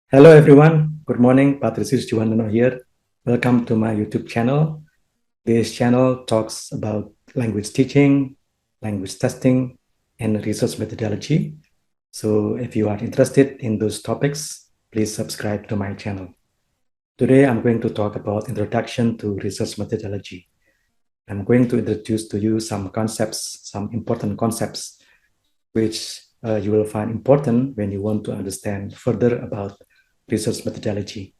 Hello everyone, good morning. Patricius Juwandono here. Welcome to my YouTube channel. This channel talks about language teaching, language testing, and research methodology. So if you are interested in those topics, please subscribe to my channel. Today I'm going to talk about introduction to research methodology. I'm going to introduce to you some concepts, some important concepts, which you will find important when you want to understand further about research methodology.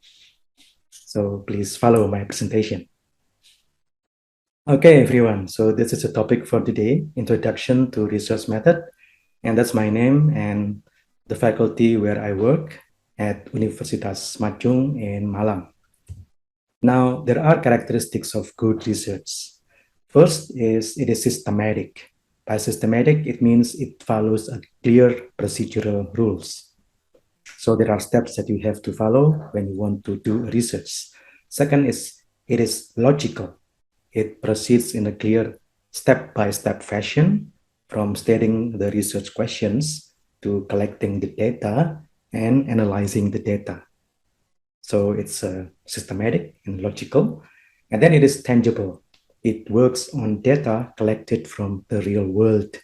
So please follow my presentation. Okay, everyone. So this is a topic for today, Introduction to Research Method. And that's my name and the faculty where I work at Universitas Madjong in Malang. Now, there are characteristics of good research. First is it is systematic. By systematic, it means it follows a clear procedural rules. So there are steps that you have to follow when you want to do research. Second is it is logical. It proceeds in a clear step-by-step fashion from stating the research questions to collecting the data and analyzing the data. So it's systematic and logical. And then it is tangible. It works on data collected from the real world.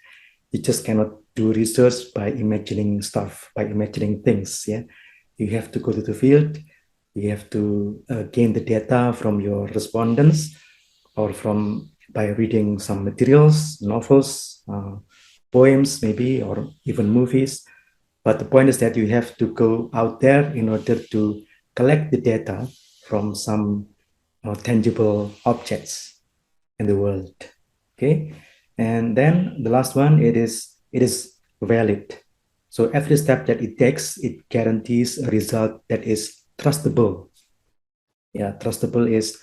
You just cannot do research by imagining stuff, by imagining things. Yeah, you have to go to the field. You have to gain the data from your respondents or from by reading some materials, novels, poems, maybe, or even movies. But the point is that you have to go out there in order to collect the data from some tangible objects in the world. Okay, and then the last one, it is valid. So every step that it takes, it guarantees a result that is trustable. Yeah, trustable is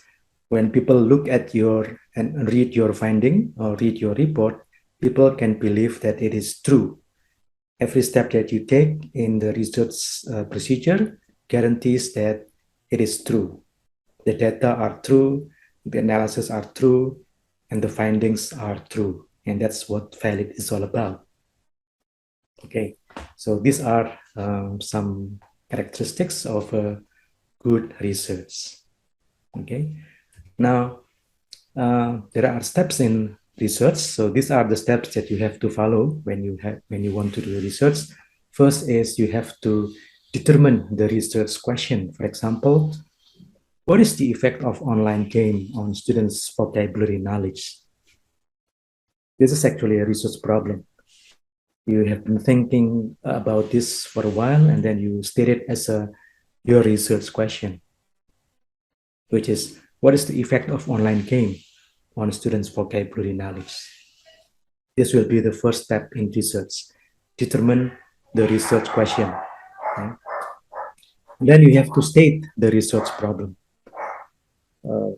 when people look at your and read your finding or read your report, people can believe that it is true. Every step that you take in the research procedure guarantees that it is true. The data are true, the analysis are true, and the findings are true. And that's what valid is all about. Okay, so these are some characteristics of good research. Okay, now there are steps in research. So these are the steps that you have to follow when you want to do research. First is you have to determine the research question. For example, what is the effect of online game on students' vocabulary knowledge? This is actually a research problem. You have been thinking about this for a while, and then you state it as your research question, which is what is the effect of online game on students' vocabulary knowledge? This will be the first step in research. Determine the research question. Okay? Then you have to state the research problem.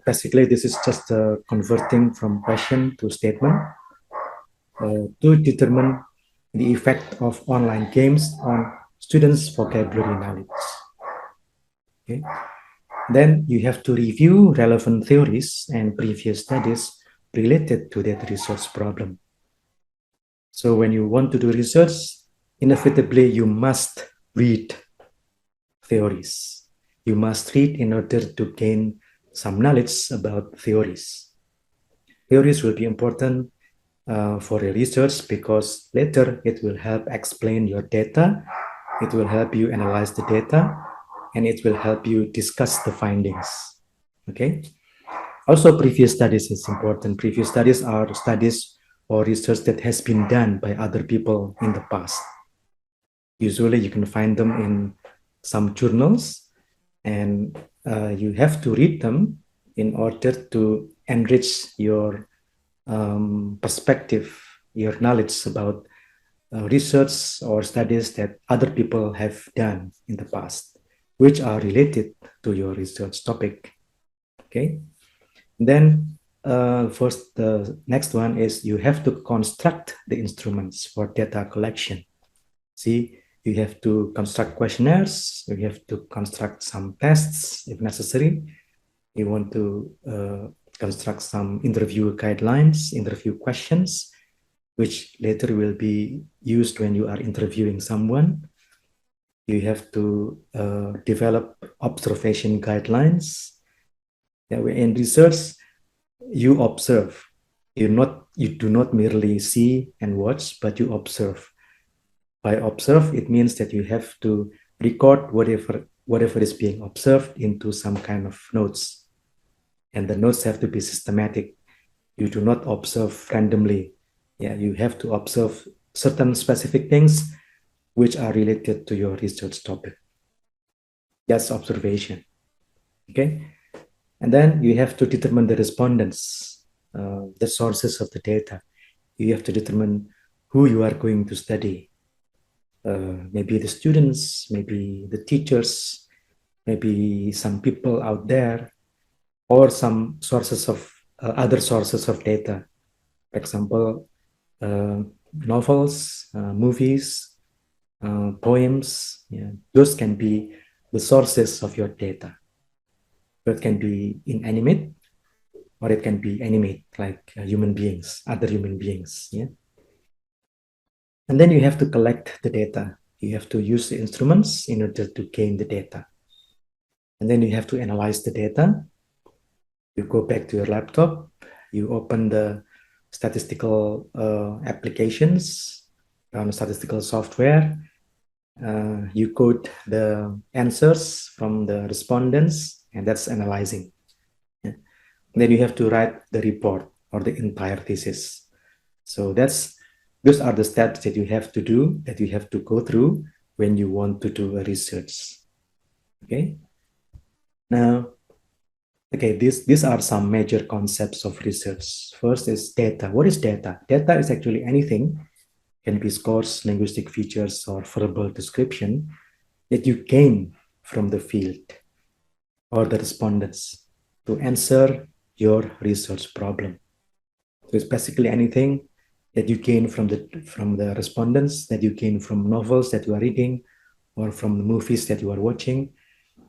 Basically, this is just converting from question to statement to determine the effect of online games on students' vocabulary knowledge. Okay? Then you have to review relevant theories and previous studies related to that research problem. So when you want to do research, inevitably you must read theories. You must read in order to gain some knowledge about theories. Theories will be important for your research because later it will help explain your data, it will help you analyze the data, and it will help you discuss the findings. Okay. Also, previous studies is important. Previous studies are studies or research that has been done by other people in the past. Usually you can find them in some journals, and you have to read them in order to enrich your perspective, your knowledge about research or studies that other people have done in the past, which are related to your research topic. Okay. Then first, the next one is you have to construct the instruments for data collection. See, you have to construct questionnaires, you have to construct some tests if necessary. You want to construct some interview guidelines, interview questions, which later will be used when you are interviewing someone. You have to develop observation guidelines. Yeah, in research, you observe. You do not merely see and watch, but you observe. By observe, it means that you have to record whatever is being observed into some kind of notes, and the notes have to be systematic. You do not observe randomly. Yeah, you have to observe certain specific things which are related to your research topic. That's observation. Okay, and then you have to determine the respondents, the sources of the data. You have to determine who you are going to study. Maybe the students, maybe the teachers, maybe some people out there, or some sources of other sources of data. For example, novels, movies, poems. Yeah, those can be the sources of your data. It can be inanimate or it can be animate, like human beings, other human beings. Yeah, and then you have to collect the data. You have to use the instruments in order to gain the data. And then you have to analyze the data. You go back to your laptop, you open the statistical applications, statistical software, you code the answers from the respondents, and that's analyzing. Yeah. Then you have to write the report or the entire thesis. So those are the steps that you have to do, that you have to go through when you want to do a research. Okay. Now, okay, these are some major concepts of research. First is data. What is data? Data is actually anything, can be scores, linguistic features, or verbal description that you gain from the field or the respondents to answer your research problem. So it's basically anything that you gain from the respondents, that you gain from novels that you are reading, or from the movies that you are watching,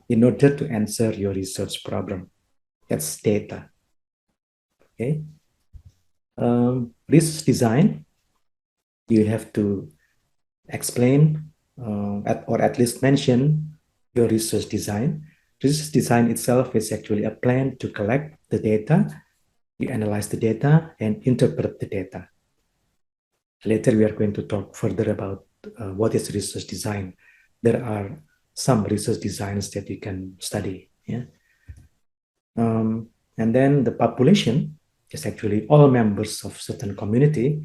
in order to answer your research problem. That's data. Okay. Research design, you have to explain or at least mention your research design. Research design itself is actually a plan to collect the data, you analyze the data, and interpret the data. Later, we are going to talk further about what is research design. There are some research designs that you can study. Yeah. And then the population is actually all members of certain community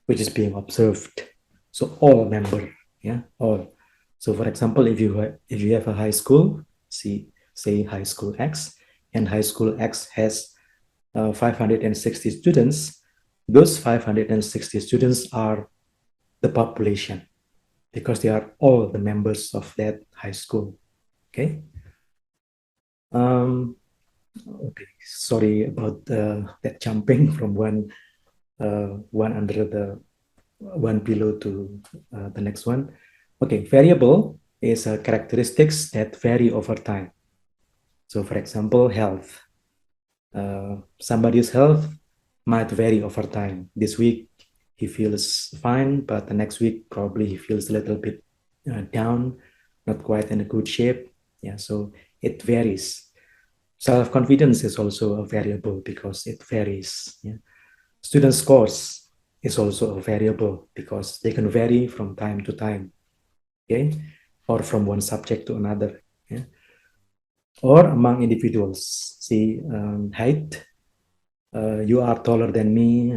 which is being observed. So all member, yeah, all. So for example, if you have a high school, say high school X, and high school X has 560 students, those 560 students are the population because they are all the members of that high school. Okay. Okay. Sorry about that jumping from one under the one below to the next one. Okay, variable is characteristics that vary over time. So, for example, health. Somebody's health might vary over time. This week he feels fine, but the next week probably he feels a little bit down, not quite in a good shape. Yeah, so it varies. Self-confidence is also a variable because it varies. Yeah. Student scores is also a variable because they can vary from time to time, okay, or from one subject to another, yeah? Or among individuals. See, height. You are taller than me.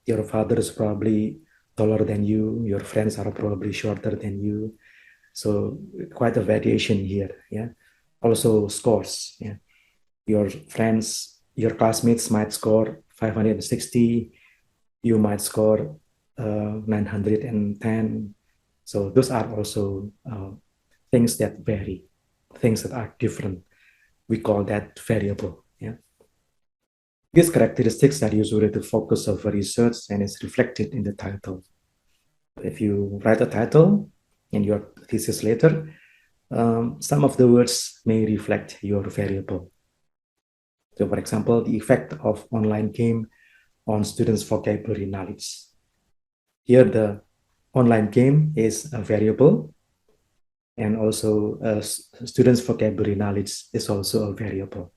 Your father is probably taller than you. Your friends are probably shorter than you. So quite a variation here, yeah. Also scores, yeah. Your friends, your classmates might score 560, you might score 910. So those are also things that vary, things that are different. We call that variable. Yeah. These characteristics are usually the focus of research and is reflected in the title. If you write a title in your thesis later, some of the words may reflect your variable. So, for example, the effect of online game on students' vocabulary knowledge. Here, the online game is a variable, And also students' vocabulary knowledge is also a variable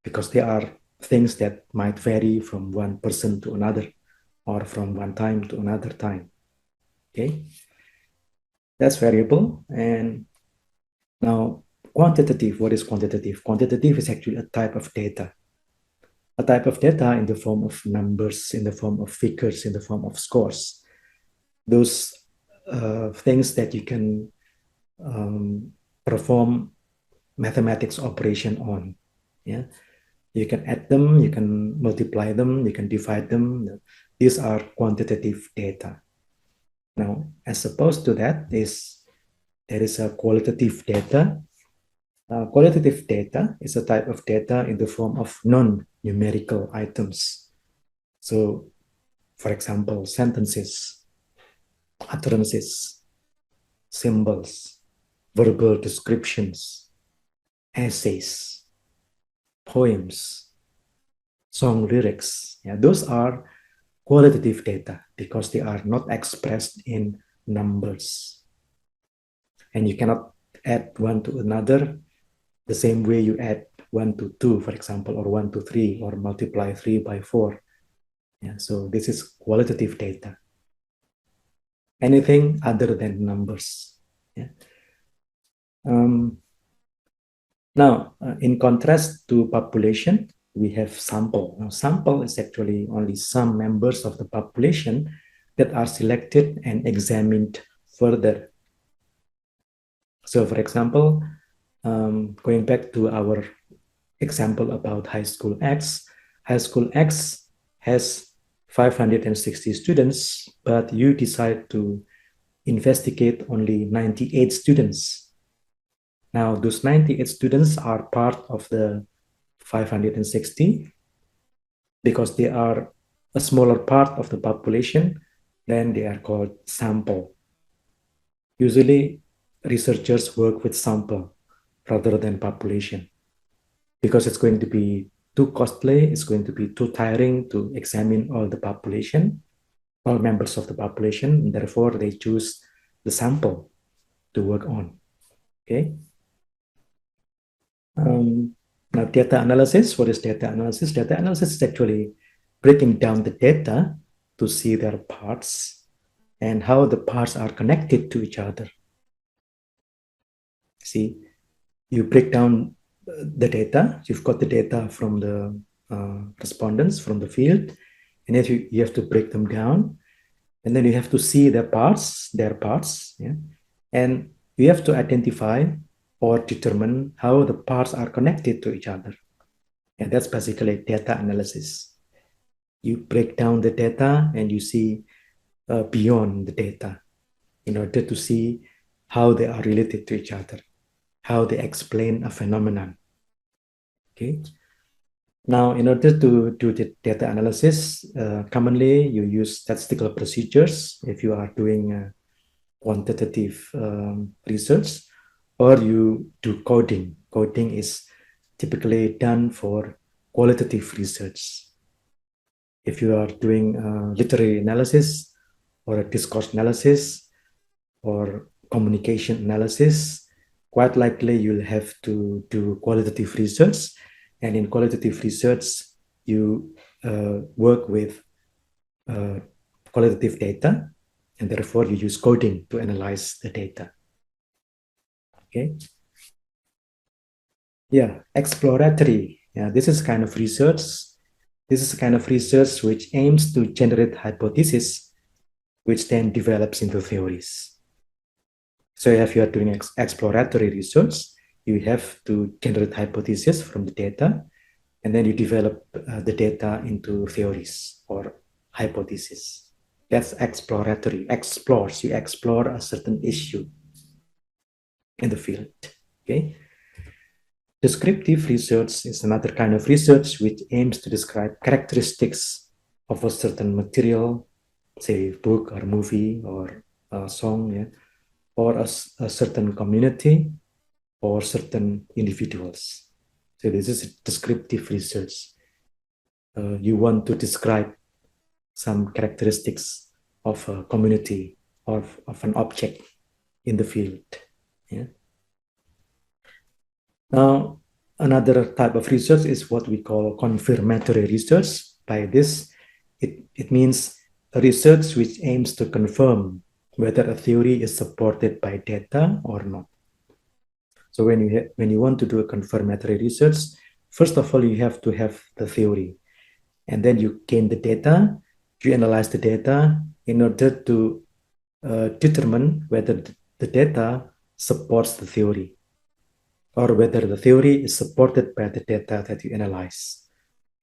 because there are things that might vary from one person to another or from one time to another time. Okay, that's variable. And now quantitative, what is quantitative? Quantitative is actually a type of data. A type of data in the form of numbers, in the form of figures, in the form of scores. Those things that you can perform mathematics operation on. Yeah, you can add them, you can multiply them, you can divide them. These are quantitative data. Now, as opposed to that, there is a qualitative data. Qualitative data is a type of data in the form of non-numerical items. So, for example, sentences, utterances, symbols, verbal descriptions, essays, poems, song lyrics. Yeah, those are qualitative data because they are not expressed in numbers. And you cannot add one to another the same way you add 1 to 2, for example, or 1 to 3, or multiply 3 by 4. Yeah, so this is qualitative data. Anything other than numbers. Yeah. Now, in contrast to population, we have sample. Now, sample is actually only some members of the population that are selected and examined further. So, for example, going back to our example about High School X, High School X has 560 students, but you decide to investigate only 98 students. Now, those 98 students are part of the 560 because they are a smaller part of the population, then they are called sample. Usually, researchers work with sample rather than population because it's going to be too costly, it's going to be too tiring to examine all the population, all members of the population, and therefore they choose the sample to work on. Okay. Now, data analysis. What is data analysis? Data analysis is actually breaking down the data to see their parts and how the parts are connected to each other. See, you break down the data. You've got the data from the respondents from the field, and then you have to break them down, and then you have to see their parts, yeah, and you have to identify or determine how the parts are connected to each other. And that's basically data analysis. You break down the data and you see beyond the data in order to see how they are related to each other, how they explain a phenomenon. Okay. Now, in order to do the data analysis, commonly you use statistical procedures if you are doing quantitative research, or you do coding. Coding is typically done for qualitative research. If you are doing literary analysis or a discourse analysis or communication analysis, quite likely you'll have to do qualitative research. And in qualitative research, you work with qualitative data, and therefore you use coding to analyze the data. Okay. Yeah, exploratory. Yeah, this is kind of research. This is a kind of research which aims to generate hypotheses, which then develops into theories. So if you are doing exploratory research, you have to generate hypotheses from the data, and then you develop the data into theories or hypotheses. That's exploratory. Explores. You explore a certain issue in the field. Okay. Descriptive research is another kind of research which aims to describe characteristics of a certain material, say book or movie or a song, yeah, or a certain community or certain individuals. So this is descriptive research. You want to describe some characteristics of a community or of an object in the field. Yeah. Now, another type of research is what we call confirmatory research. By this, it means a research which aims to confirm whether a theory is supported by data or not. So when you want to do a confirmatory research, first of all, you have to have the theory, and then you gain the data, you analyze the data in order to determine whether the data supports the theory or whether the theory is supported by the data that you analyze.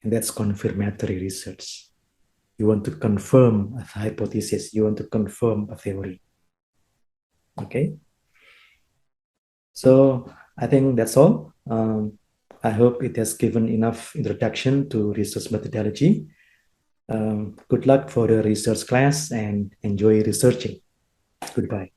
And that's confirmatory research. You want to confirm a hypothesis, you want to confirm a theory. Okay, so I think that's all. I hope it has given enough introduction to research methodology. Good luck for the research class and enjoy researching. Goodbye.